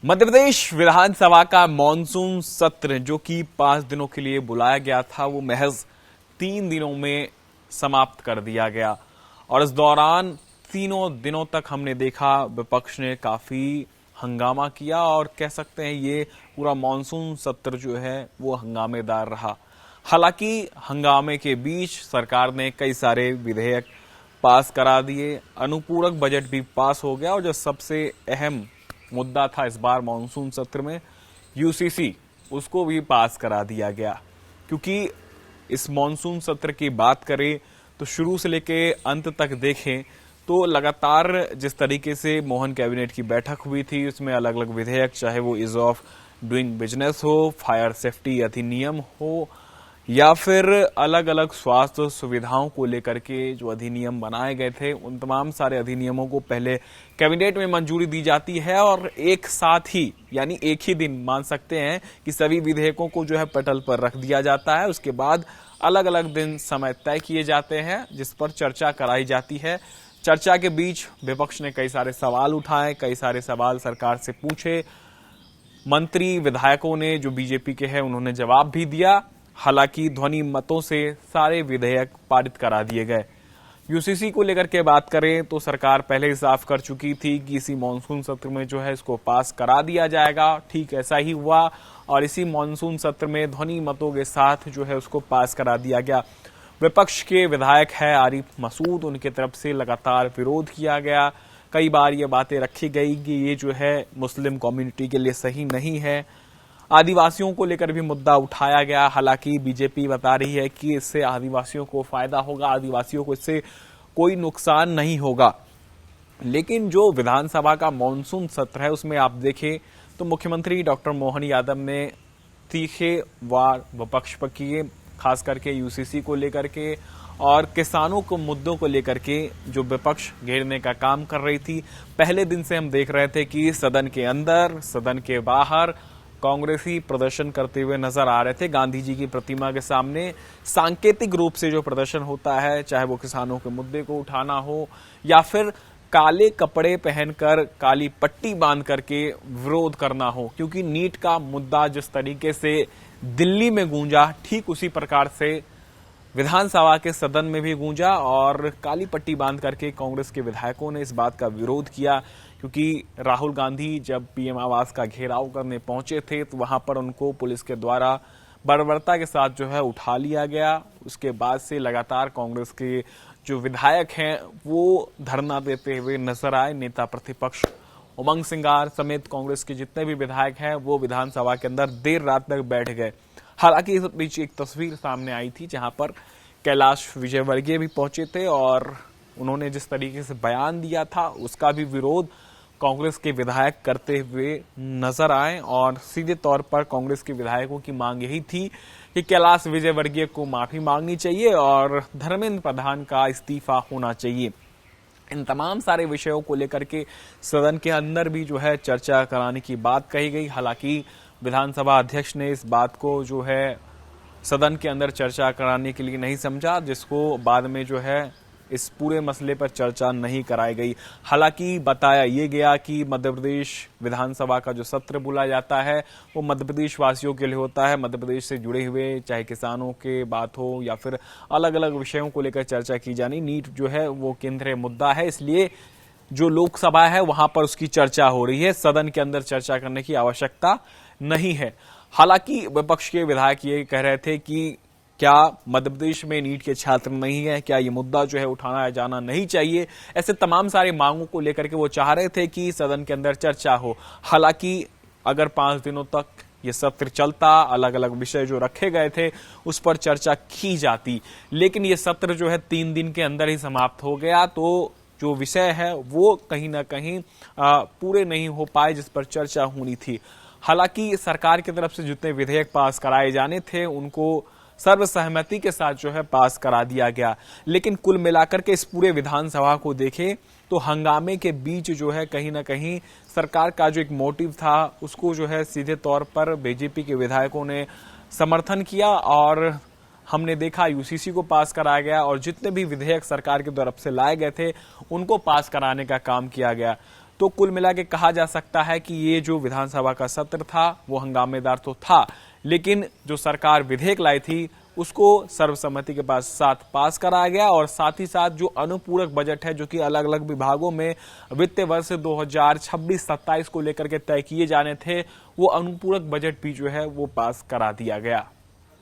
मध्य प्रदेश विधानसभा का मॉनसून सत्र जो कि 5 दिनों के लिए बुलाया गया था वो महज 3 दिनों में समाप्त कर दिया गया। और इस दौरान तीनों दिनों तक हमने देखा विपक्ष ने काफी हंगामा किया और कह सकते हैं ये पूरा मॉनसून सत्र जो है वो हंगामेदार रहा। हालांकि हंगामे के बीच सरकार ने कई सारे विधेयक पास करा दिए, अनुपूरक बजट भी पास हो गया और जो सबसे अहम मुद्दा था इस बार मॉनसून सत्र में यूसीसी, उसको भी पास करा दिया गया। क्योंकि इस मॉनसून सत्र की बात करें तो शुरू से लेके अंत तक देखें तो लगातार जिस तरीके से मोहन कैबिनेट की बैठक हुई थी उसमें अलग अलग विधेयक, चाहे वो ईज ऑफ डूइंग बिजनेस हो, फायर सेफ्टी अधिनियम हो या फिर अलग अलग स्वास्थ्य सुविधाओं को लेकर के जो अधिनियम बनाए गए थे, उन तमाम सारे अधिनियमों को पहले कैबिनेट में मंजूरी दी जाती है और एक साथ ही यानी एक ही दिन मान सकते हैं कि सभी विधेयकों को जो है पटल पर रख दिया जाता है। उसके बाद अलग अलग दिन समय तय किए जाते हैं जिस पर चर्चा कराई जाती है। चर्चा के बीच विपक्ष ने कई सारे सवाल उठाए, कई सारे सवाल सरकार से पूछे। मंत्री विधायकों ने जो बीजेपी के हैं उन्होंने जवाब भी दिया। हालांकि ध्वनि मतों से सारे विधेयक पारित करा दिए गए। यूसीसी को लेकर के बात करें तो सरकार पहले ही साफ कर चुकी थी कि इसी मॉनसून सत्र में जो है इसको पास करा दिया जाएगा। ठीक ऐसा ही हुआ और इसी मॉनसून सत्र में ध्वनि मतों के साथ जो है उसको पास करा दिया गया। विपक्ष के विधायक है आरिफ मसूद, उनकी तरफ से लगातार विरोध किया गया। कई बार ये बातें रखी गई कि ये जो है मुस्लिम कम्युनिटी के लिए सही नहीं है। आदिवासियों को लेकर भी मुद्दा उठाया गया। हालांकि बीजेपी बता रही है कि इससे आदिवासियों को फायदा होगा, आदिवासियों को इससे कोई नुकसान नहीं होगा। लेकिन जो विधानसभा का मॉनसून सत्र है उसमें आप देखें तो मुख्यमंत्री डॉक्टर मोहन यादव ने तीखे वार विपक्ष पर किए, खास करके यूसीसी को लेकर के और किसानों को मुद्दों को लेकर के जो विपक्ष घेरने का काम कर रही थी। पहले दिन से हम देख रहे थे कि सदन के अंदर, सदन के बाहर कांग्रेसी प्रदर्शन करते हुए नजर आ रहे थे। गांधी जी की प्रतिमा के सामने सांकेतिक रूप से जो प्रदर्शन होता है, चाहे वो किसानों के मुद्दे को उठाना हो या फिर काले कपड़े पहनकर काली पट्टी बांध करके विरोध करना हो, क्योंकि नीट का मुद्दा जिस तरीके से दिल्ली में गूंजा ठीक उसी प्रकार से विधानसभा के सदन में भी गूंजा और काली पट्टी बांध करके कांग्रेस के विधायकों ने इस बात का विरोध किया। क्योंकि राहुल गांधी जब पीएम आवास का घेराव करने पहुंचे थे तो वहां पर उनको पुलिस के द्वारा बर्बरता के साथ जो है उठा लिया गया। उसके बाद से लगातार कांग्रेस के जो विधायक हैं वो धरना देते हुए नजर आए। नेता प्रतिपक्ष उमंग सिंगार समेत कांग्रेस के जितने भी विधायक हैं वो विधानसभा के अंदर देर रात तक बैठ गए। हालांकि इस बीच एक तस्वीर सामने आई थी जहां पर कैलाश विजयवर्गीय भी पहुंचे थे और उन्होंने जिस तरीके से बयान दिया था उसका भी विरोध कांग्रेस के विधायक करते हुए नजर आए। और सीधे तौर पर कांग्रेस के विधायकों की मांग यही थी कि कैलाश विजयवर्गीय को माफी मांगनी चाहिए और धर्मेंद्र प्रधान का इस्तीफा होना चाहिए। इन तमाम सारे विषयों को लेकर के सदन के अंदर भी जो है चर्चा कराने की बात कही गई। हालांकि विधानसभा अध्यक्ष ने इस बात को जो है सदन के अंदर चर्चा कराने के लिए नहीं समझा, जिसको बाद में जो है इस पूरे मसले पर चर्चा नहीं कराई गई। हालांकि बताया ये गया कि मध्य प्रदेश विधानसभा का जो सत्र बुलाया जाता है वो मध्य प्रदेश वासियों के लिए होता है। मध्य प्रदेश से जुड़े हुए चाहे किसानों के बात हो या फिर अलग अलग विषयों को लेकर चर्चा की जानी। नीट जो है वो केंद्रीय मुद्दा है, इसलिए जो लोकसभा है वहां पर उसकी चर्चा हो रही है, सदन के अंदर चर्चा करने की आवश्यकता नहीं है। हालांकि विपक्ष के विधायक ये कह रहे थे कि क्या मध्य प्रदेश में नीट के छात्र नहीं है, क्या ये मुद्दा जो है उठाना जाना नहीं चाहिए। ऐसे तमाम सारे मांगों को लेकर के वो चाह रहे थे कि सदन के अंदर चर्चा हो। हालांकि अगर 5 दिनों तक ये सत्र चलता, अलग अलग विषय जो रखे गए थे उस पर चर्चा की जाती, लेकिन ये सत्र जो है 3 दिन के अंदर ही समाप्त हो गया तो जो विषय है वो कहीं ना कहीं पूरे नहीं हो पाए जिस पर चर्चा होनी थी। हालांकि सरकार की तरफ से जितने विधेयक पास कराए जाने थे उनको सर्वसहमति के साथ जो है पास करा दिया गया। लेकिन कुल मिलाकर के इस पूरे विधानसभा को देखें तो हंगामे के बीच जो है कहीं ना कहीं सरकार का जो एक मोटिव था उसको जो है सीधे तौर पर बीजेपी के विधायकों ने समर्थन किया और हमने देखा यूसीसी को पास कराया गया और जितने भी विधेयक सरकार की तरफ से लाए गए थे उनको पास कराने का काम किया गया। तो कुल मिला के कहा जा सकता है कि ये जो विधानसभा का सत्र था वो हंगामेदार तो था, लेकिन जो सरकार विधेयक लाई थी उसको सर्वसम्मति के साथ पास कराया गया और साथ ही साथ जो अनुपूरक बजट है जो कि अलग अलग विभागों में वित्तीय वर्ष 2026-27 को लेकर के तय किए जाने थे, वो अनुपूरक बजट भी जो है वो पास करा दिया गया।